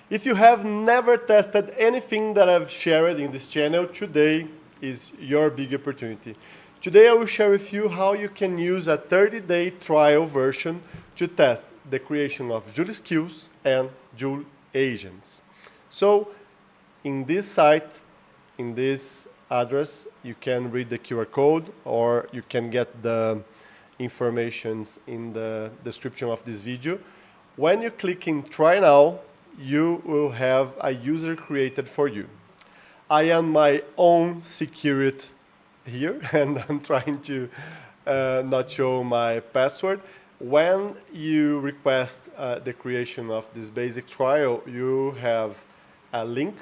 If you have never tested anything that I've shared in this channel, today is your big opportunity. Today I will share with you how you can use a 30-day trial version to test the creation of Joule skills and Joule agents. So in this site, in this address, you can read the QR code, or you can get the informations in the description of this video. When you click in Try Now, you will have a user created for you. I am my own security here, and I'm trying to not show my password. When you request the creation of this basic trial, you have a link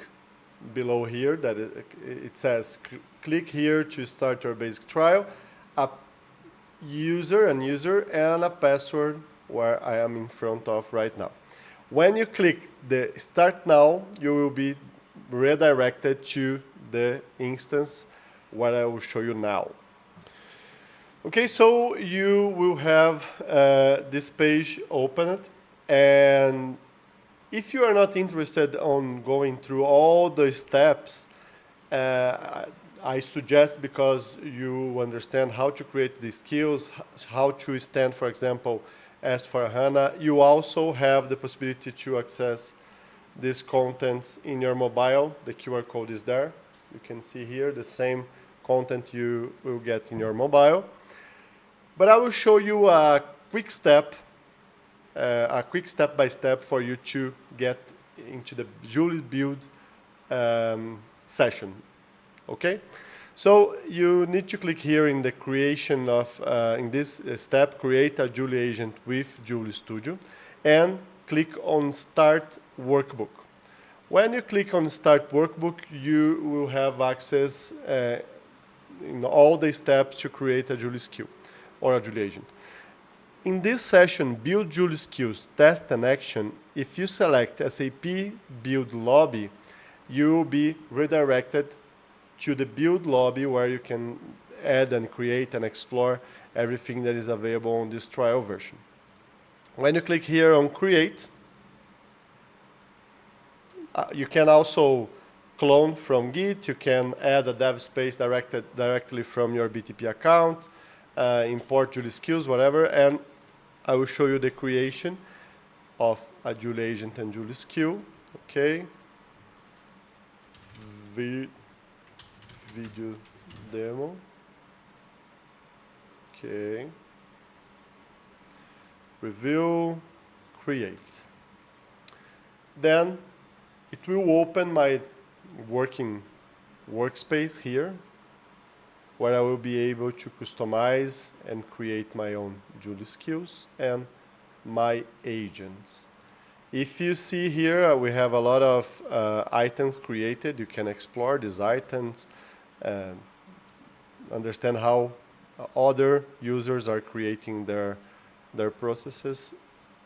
below here that it says click here to start your basic trial, a user and a password where I am in front of right now. When you click the Start Now, you will be redirected to the instance what I will show you now. Okay, so you will have this page opened, and if you are not interested on going through all the steps, I suggest, because you understand how to create these skills, how to stand, for example, S/4HANA, you also have the possibility to access these contents in your mobile. The QR code is there. You can see here the same content you will get in your mobile. But I will show you a quick step-by-step for you to get into the Joule Build session. Okay? So you need to click here in the creation of, in this step, create a Joule agent with Joule Studio, and click on Start Workbook. When you click on Start Workbook, you will have access in all the steps to create a Joule skill or a Joule agent. In this session, Build Joule Skills, Test and Action, if you select SAP Build Lobby, you will be redirected to the Build Lobby, where you can add and create and explore everything that is available on this trial version. When you click here on Create, you can also clone from Git, you can add a dev space directly from your BTP account, import Joule skills, whatever, and I will show you the creation of a Joule agent and Joule skill. Okay. Video demo. Okay. Review, create. Then it will open my working workspace here, where I will be able to customize and create my own Joule skills and my agents. If you see here, we have a lot of items created. You can explore these items, understand how other users are creating their processes.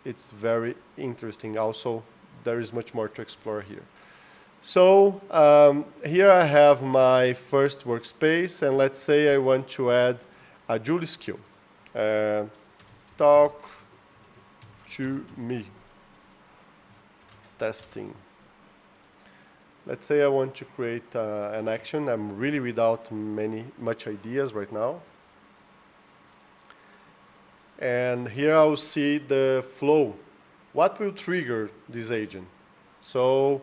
It's very interesting. Also, there is much more to explore here. So here I have my first workspace, and let's say I want to add a Joule skill. Talk to me. Testing. Let's say I want to create an action. I'm really without much ideas right now. And here I'll see the flow. What will trigger this agent? So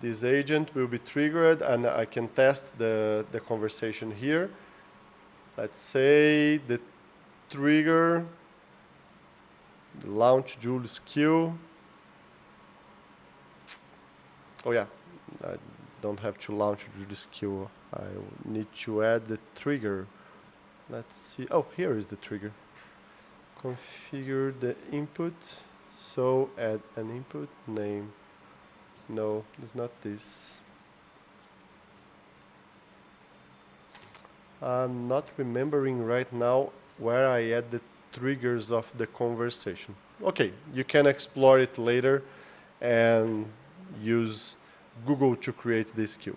this agent will be triggered, and I can test the conversation here. Let's say the trigger, the launch Joule skill. Oh yeah, I don't have to launch Joule skill. I need to add the trigger. Let's see. Oh, here is the trigger. Configure the input. So add an input name. No, it's not this. I'm not remembering right now where I add the triggers of the conversation. Okay, you can explore it later and use Google to create this skill.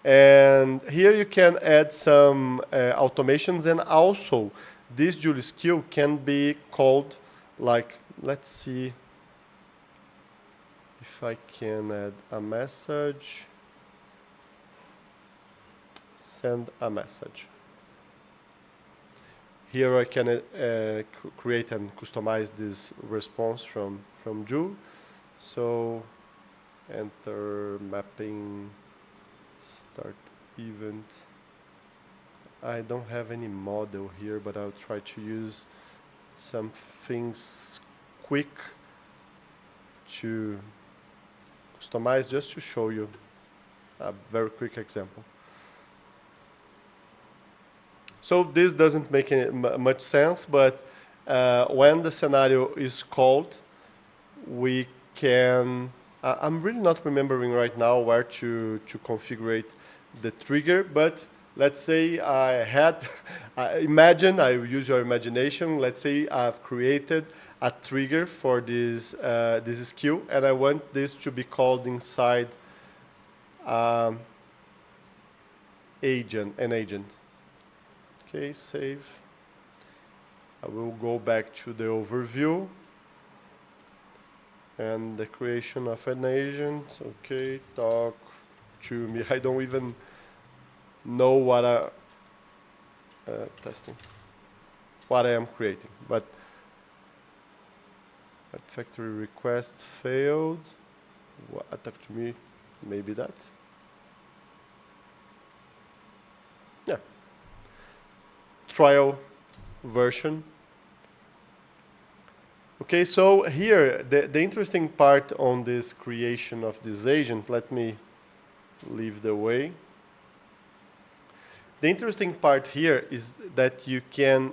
And here you can add some automations, and also this Joule skill can be called, like, let's see. if I can add a message, send a message. Here I can create and customize this response from Joule. So enter mapping, start event. I don't have any model here, but I'll try to use some things quick to customize, just to show you a very quick example. So this doesn't make much sense, but when the scenario is called, we can, I'm really not remembering right now where to configure the trigger, but let's say I had, imagine, I will use your imagination, let's say I've created a trigger for this, this skill, and I want this to be called inside an agent. Okay, save. I will go back to the overview and the creation of an agent. Okay, talk to me. I don't even know what what I am creating, but factory request failed. Talk to me, maybe that. Yeah. Trial version. Okay, so here, the interesting part on this creation of this agent, let me leave the way. The interesting part here is that you can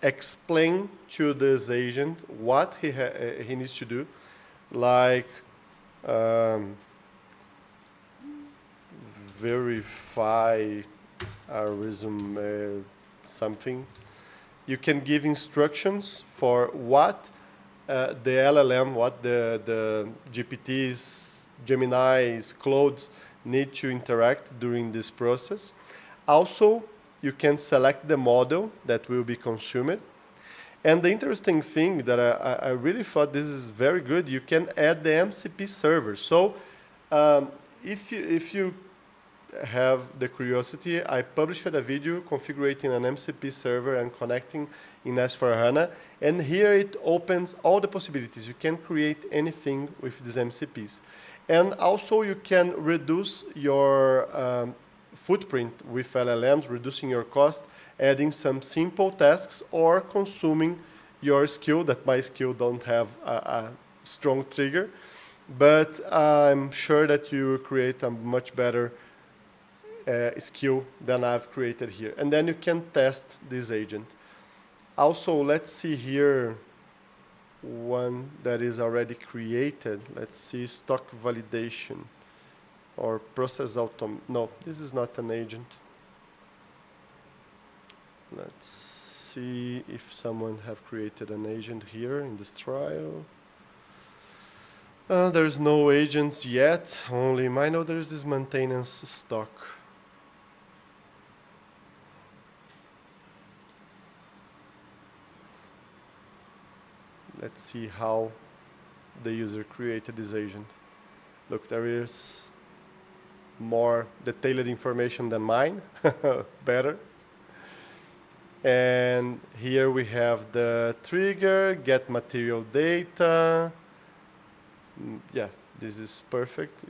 explain to this agent what he needs to do, like verify a resume, something. You can give instructions for what the LLM, what the GPTs, Geminis, Claudes need to interact during this process. Also, you can select the model that will be consumed. And the interesting thing that I really thought this is very good, you can add the MCP server. So if you have the curiosity, I published a video configuring an MCP server and connecting in S/4HANA. And here it opens all the possibilities. You can create anything with these MCPs. And also you can reduce your footprint with LLMs, reducing your cost, adding some simple tasks, or consuming your skill, that my skill don't have a strong trigger. But I'm sure that you will create a much better skill than I've created here. And then you can test this agent. Also, let's see here one that is already created. Let's see stock validation or process automation. No, this is not an agent. Let's see if someone have created an agent here in this trial. There's no agents yet, only I know there's this maintenance stock. Let's see how the user created this agent. Look, there is more detailed information than mine, better. And here we have the trigger, get material data. Yeah, this is perfect.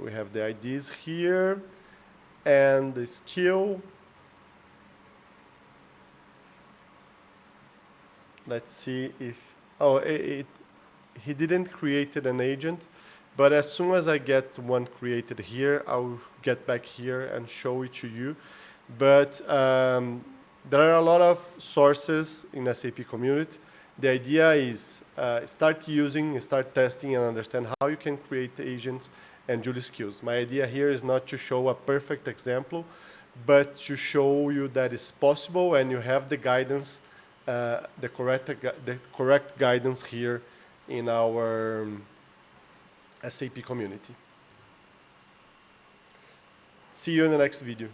We have the IDs here and the skill. Let's see if, oh, he didn't create an agent, but as soon as I get one created here, I'll get back here and show it to you. But there are a lot of sources in SAP community. The idea is start using, start testing, and understand how you can create agents and Joule skills. My idea here is not to show a perfect example, but to show you that it's possible and you have the guidance, the correct guidance here in our SAP community. See you in the next video.